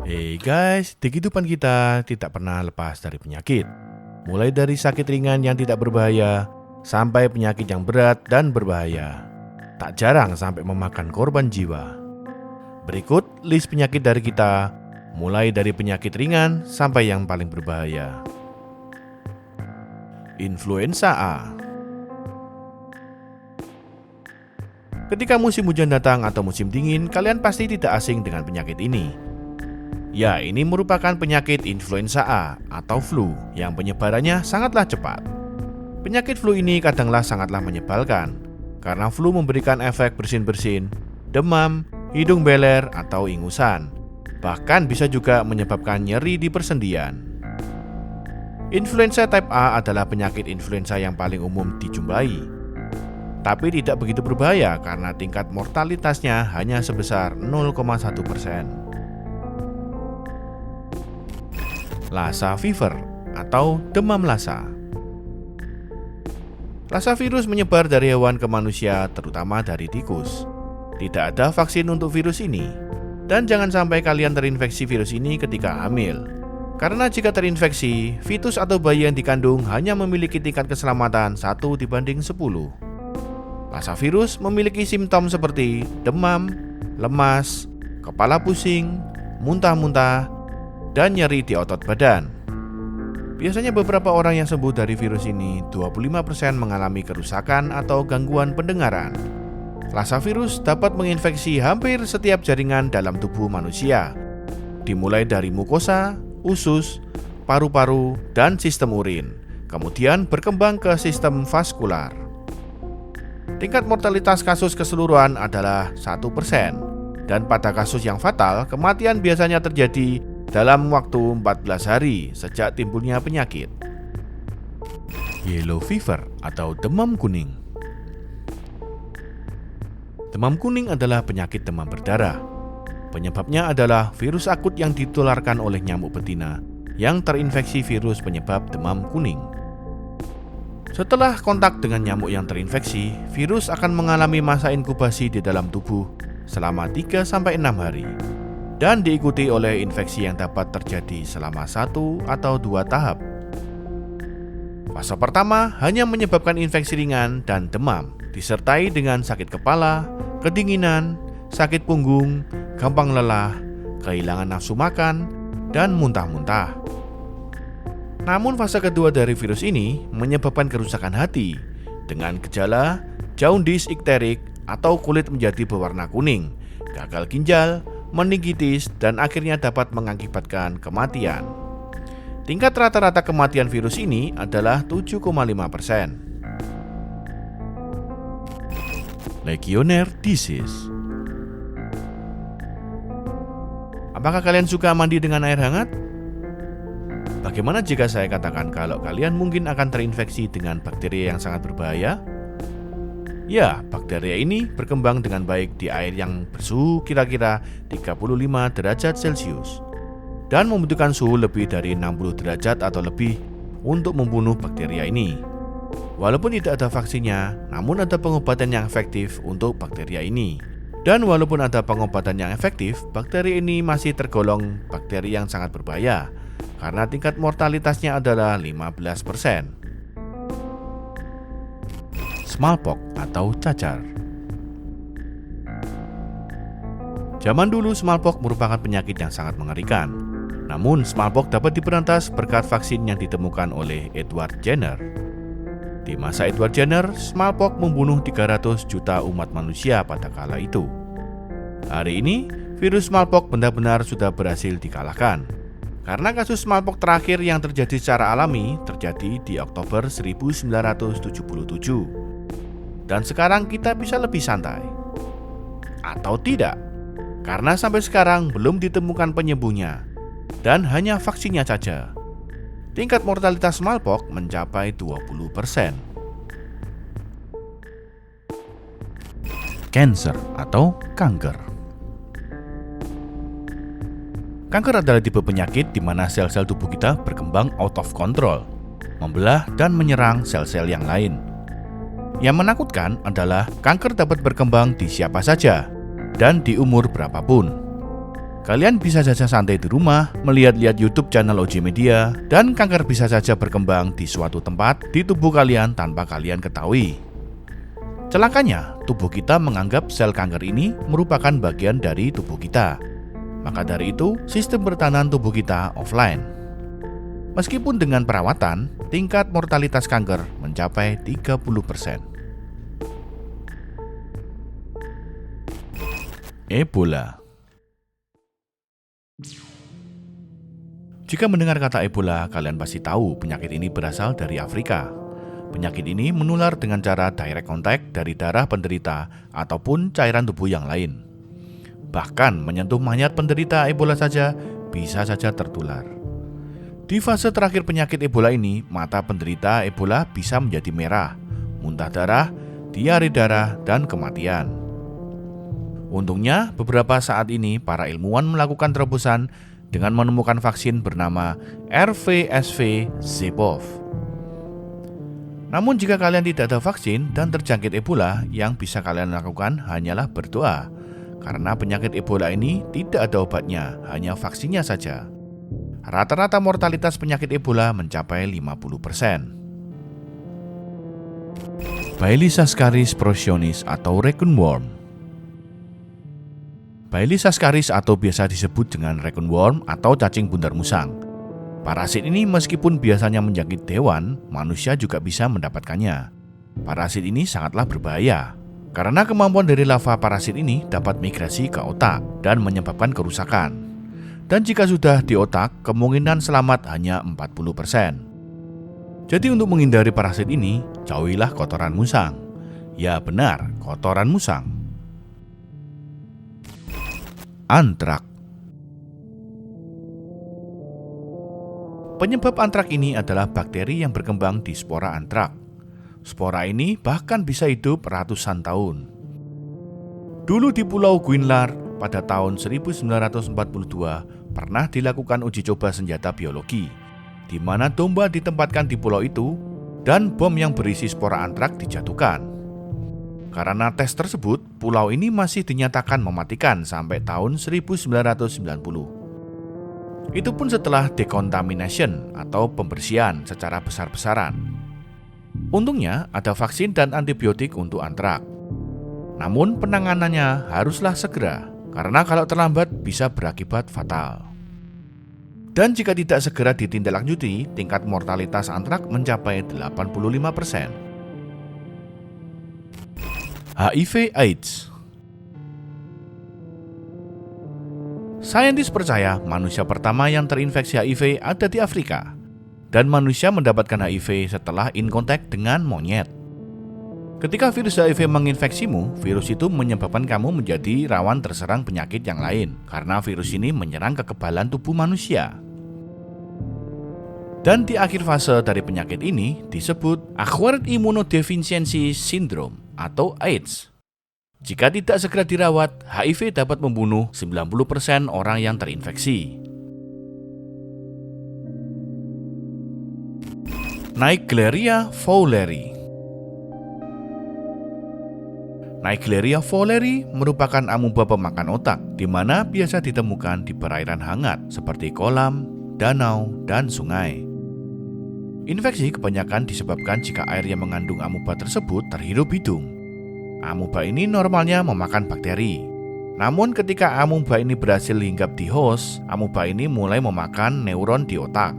Hey guys, di kehidupan kita tidak pernah lepas dari penyakit. Mulai dari sakit ringan yang tidak berbahaya, sampai penyakit yang berat dan berbahaya. Tak jarang sampai memakan korban jiwa. Berikut list penyakit dari kita, mulai dari penyakit ringan sampai yang paling berbahaya. Influenza A. Ketika musim hujan datang atau musim dingin, kalian pasti tidak asing dengan penyakit ini. Ya, ini merupakan penyakit influenza A atau flu yang penyebarannya sangatlah cepat. Penyakit flu ini kadanglah sangatlah menyebalkan, karena flu memberikan efek bersin-bersin, demam, hidung beler, atau ingusan. Bahkan bisa juga menyebabkan nyeri di persendian. Influenza type A adalah penyakit influenza yang paling umum dijumpai. Tapi tidak begitu berbahaya karena tingkat mortalitasnya hanya sebesar 0,1%. Lassa fever atau demam Lassa. Lassa virus menyebar dari hewan ke manusia, terutama dari tikus. Tidak ada vaksin untuk virus ini. Dan jangan sampai kalian terinfeksi virus ini ketika hamil. Karena jika terinfeksi, fetus atau bayi yang dikandung hanya memiliki tingkat keselamatan 1:10. Lassa virus memiliki simptom seperti demam, lemas, kepala pusing, muntah-muntah, dan nyeri di otot badan. Biasanya beberapa orang yang sembuh dari virus ini, 25% mengalami kerusakan atau gangguan pendengaran. Lassa virus dapat menginfeksi hampir setiap jaringan dalam tubuh manusia, dimulai dari mukosa, usus, paru-paru, dan sistem urin, kemudian berkembang ke sistem vaskular. Tingkat mortalitas kasus keseluruhan adalah 1%, dan pada kasus yang fatal, kematian biasanya terjadi dalam waktu 14 hari sejak timbulnya penyakit. Yellow fever atau demam kuning. Demam kuning adalah penyakit demam berdarah. Penyebabnya adalah virus akut yang ditularkan oleh nyamuk betina yang terinfeksi virus penyebab demam kuning. Setelah kontak dengan nyamuk yang terinfeksi, virus akan mengalami masa inkubasi di dalam tubuh selama 3-6 hari dan diikuti oleh infeksi yang dapat terjadi selama 1 atau 2 tahap. Fase pertama hanya menyebabkan infeksi ringan dan demam, disertai dengan sakit kepala, kedinginan, sakit punggung, gampang lelah, kehilangan nafsu makan, dan muntah-muntah. Namun fase kedua dari virus ini menyebabkan kerusakan hati dengan gejala jaundice ikterik atau kulit menjadi berwarna kuning, gagal ginjal, meningitis, dan akhirnya dapat mengakibatkan kematian. Tingkat rata-rata kematian virus ini adalah 7,5%. Legionnaire disease. Apakah kalian suka mandi dengan air hangat? Bagaimana jika saya katakan kalau kalian mungkin akan terinfeksi dengan bakteri yang sangat berbahaya? Ya, bakteri ini berkembang dengan baik di air yang bersuhu kira-kira 35 derajat Celcius dan membutuhkan suhu lebih dari 60 derajat atau lebih untuk membunuh bakteri ini. Walaupun tidak ada vaksinnya, namun ada pengobatan yang efektif untuk bakteri ini. Dan walaupun ada pengobatan yang efektif, bakteri ini masih tergolong bakteri yang sangat berbahaya karena tingkat mortalitasnya adalah 15%. Smallpox atau cacar. Zaman dulu smallpox merupakan penyakit yang sangat mengerikan. Namun smallpox dapat diberantas berkat vaksin yang ditemukan oleh Edward Jenner. Di masa Edward Jenner, smallpox membunuh 300 juta umat manusia pada kala itu. Hari ini, virus smallpox benar-benar sudah berhasil dikalahkan. Karena kasus smallpox terakhir yang terjadi secara alami terjadi di Oktober 1977. Dan sekarang kita bisa lebih santai. Atau tidak, karena sampai sekarang belum ditemukan penyembuhnya dan hanya vaksinnya saja. Tingkat mortalitas smallpox mencapai 20%. Cancer atau kanker. Kanker adalah tipe penyakit di mana sel-sel tubuh kita berkembang out of control, membelah dan menyerang sel-sel yang lain. Yang menakutkan adalah kanker dapat berkembang di siapa saja dan di umur berapapun. Kalian bisa saja santai di rumah, melihat-lihat YouTube channel OJ Media, dan kanker bisa saja berkembang di suatu tempat di tubuh kalian tanpa kalian ketahui. Celakanya, tubuh kita menganggap sel kanker ini merupakan bagian dari tubuh kita. Maka dari itu, sistem pertahanan tubuh kita offline. Meskipun dengan perawatan, tingkat mortalitas kanker mencapai 30%. Ebola. Jika mendengar kata Ebola, kalian pasti tahu penyakit ini berasal dari Afrika. Penyakit ini menular dengan cara direct contact dari darah penderita ataupun cairan tubuh yang lain. Bahkan menyentuh mayat penderita Ebola saja bisa saja tertular. Di fase terakhir penyakit Ebola ini, mata penderita Ebola bisa menjadi merah, muntah darah, diare darah, dan kematian. Untungnya, beberapa saat ini para ilmuwan melakukan terobosan dengan menemukan vaksin bernama RVSV-ZEBOV. Namun jika kalian tidak ada vaksin dan terjangkit Ebola, yang bisa kalian lakukan hanyalah berdoa. Karena penyakit Ebola ini tidak ada obatnya, hanya vaksinnya saja. Rata-rata mortalitas penyakit Ebola mencapai 50%. Baileys ascaris procisionis atau raccoon worm. Baileys ascaris atau biasa disebut dengan raccoon worm atau cacing bundar musang. Parasit ini meskipun biasanya menjangkit hewan, manusia juga bisa mendapatkannya. Parasit ini sangatlah berbahaya, karena kemampuan dari larva parasit ini dapat migrasi ke otak dan menyebabkan kerusakan. Dan jika sudah di otak, kemungkinan selamat hanya 40%. Jadi untuk menghindari parasit ini, jauhilah kotoran musang. Ya benar, kotoran musang. Antrak. Penyebab antrak ini adalah bakteri yang berkembang di spora antrak. Spora ini bahkan bisa hidup ratusan tahun. Dulu di Pulau Guinlar pada tahun 1942 pernah dilakukan uji coba senjata biologi, di mana domba ditempatkan di pulau itu dan bom yang berisi spora antrak dijatuhkan. Karena tes tersebut, pulau ini masih dinyatakan mematikan sampai tahun 1990. Itu pun setelah decontamination atau pembersihan secara besar-besaran. Untungnya ada vaksin dan antibiotik untuk antrak. Namun penanganannya haruslah segera, karena kalau terlambat bisa berakibat fatal. Dan jika tidak segera ditindaklanjuti, tingkat mortalitas antrak mencapai 85%. HIV/AIDS. Saintis percaya manusia pertama yang terinfeksi HIV ada di Afrika, dan manusia mendapatkan HIV setelah in contact dengan monyet. Ketika virus HIV menginfeksimu, virus itu menyebabkan kamu menjadi rawan terserang penyakit yang lain, karena virus ini menyerang kekebalan tubuh manusia. Dan di akhir fase dari penyakit ini disebut Acquired Immunodeficiency Syndrome atau AIDS. Jika tidak segera dirawat, HIV dapat membunuh 90% orang yang terinfeksi. Naegleria fowleri. Naegleria fowleri merupakan amuba pemakan otak, di mana biasa ditemukan di perairan hangat seperti kolam, danau, dan sungai. Infeksi kebanyakan disebabkan jika air yang mengandung amuba tersebut terhirup hidung. Amuba ini normalnya memakan bakteri. Namun ketika amuba ini berhasil hinggap di host, amuba ini mulai memakan neuron di otak.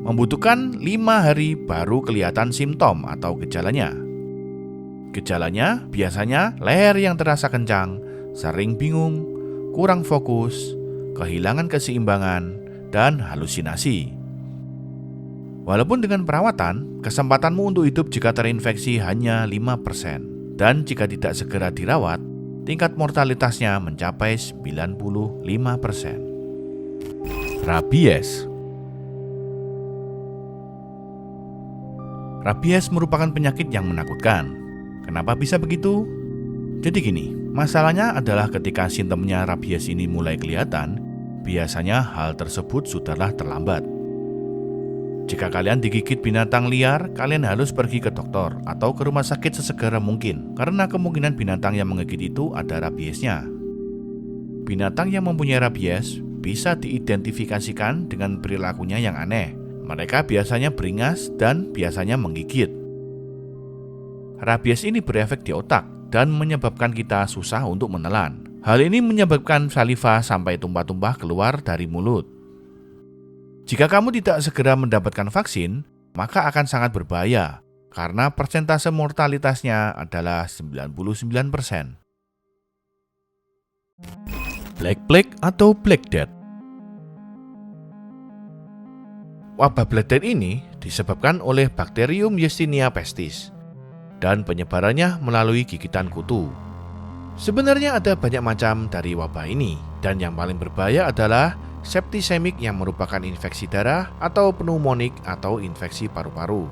Membutuhkan 5 hari baru kelihatan simptom atau gejalanya. Gejalanya biasanya leher yang terasa kencang, sering bingung, kurang fokus, kehilangan keseimbangan, dan halusinasi. Walaupun dengan perawatan, kesempatanmu untuk hidup jika terinfeksi hanya 5%. Dan jika tidak segera dirawat, tingkat mortalitasnya mencapai 95%. Rabies. Rabies merupakan penyakit yang menakutkan. Kenapa bisa begitu? Jadi gini, masalahnya adalah ketika simptomnya rabies ini mulai kelihatan, biasanya hal tersebut sudahlah terlambat. Jika kalian digigit binatang liar, kalian harus pergi ke dokter atau ke rumah sakit sesegera mungkin, karena kemungkinan binatang yang menggigit itu ada rabiesnya. Binatang yang mempunyai rabies bisa diidentifikasikan dengan perilakunya yang aneh. Mereka biasanya beringas dan biasanya menggigit. Rabies ini berefek di otak dan menyebabkan kita susah untuk menelan. Hal ini menyebabkan saliva sampai tumpah-tumpah keluar dari mulut. Jika kamu tidak segera mendapatkan vaksin, maka akan sangat berbahaya karena persentase mortalitasnya adalah 99%. Black Plague atau Black Death. Wabah Black Death ini disebabkan oleh Bacterium Yersinia pestis dan penyebarannya melalui gigitan kutu. Sebenarnya ada banyak macam dari wabah ini, dan yang paling berbahaya adalah septicemic yang merupakan infeksi darah atau pneumonik atau infeksi paru-paru.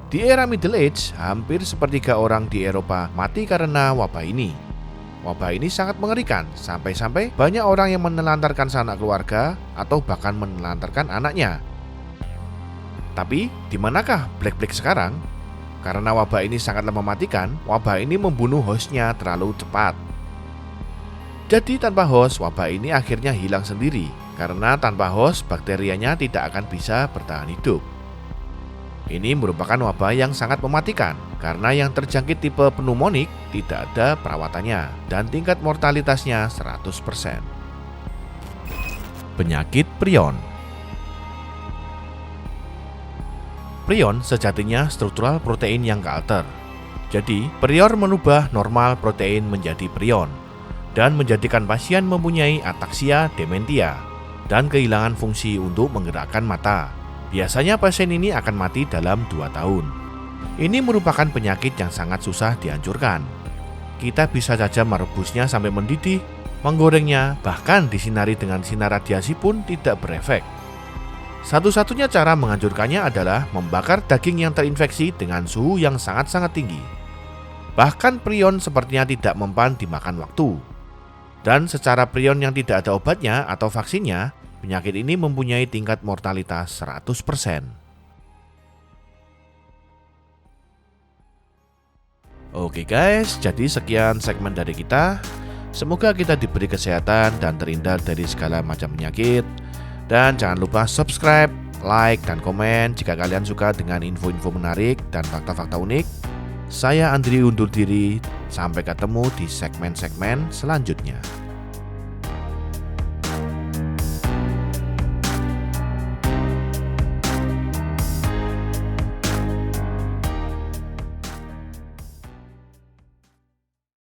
Di era Middle Age, hampir sepertiga orang di Eropa mati karena wabah ini. Wabah ini sangat mengerikan, sampai-sampai banyak orang yang menelantarkan sanak keluarga atau bahkan menelantarkan anaknya. Tapi, di manakah Black Plague sekarang? Karena wabah ini sangatlah mematikan, wabah ini membunuh hostnya terlalu cepat. Jadi tanpa host, wabah ini akhirnya hilang sendiri, karena tanpa host, bakterianya tidak akan bisa bertahan hidup. Ini merupakan wabah yang sangat mematikan, karena yang terjangkit tipe pneumonik tidak ada perawatannya, dan tingkat mortalitasnya 100%. Penyakit prion. Prion sejatinya struktural protein yang kealter. Jadi, prior merubah normal protein menjadi prion, dan menjadikan pasien mempunyai ataksia dementia dan kehilangan fungsi untuk menggerakkan mata. Biasanya pasien ini akan mati dalam 2 tahun. Ini merupakan penyakit yang sangat susah dihancurkan. Kita bisa saja merebusnya sampai mendidih, menggorengnya, bahkan disinari dengan sinar radiasi pun tidak berefek. Satu-satunya cara menghancurkannya adalah membakar daging yang terinfeksi dengan suhu yang sangat-sangat tinggi. Bahkan prion sepertinya tidak mempan dimakan waktu. Dan secara prion yang tidak ada obatnya atau vaksinnya, penyakit ini mempunyai tingkat mortalitas 100%. Oke guys, jadi sekian segmen dari kita. Semoga kita diberi kesehatan dan terhindar dari segala macam penyakit. Dan jangan lupa subscribe, like, dan komen jika kalian suka dengan info-info menarik dan fakta-fakta unik. Saya Andri undur diri, sampai ketemu di segmen-segmen selanjutnya.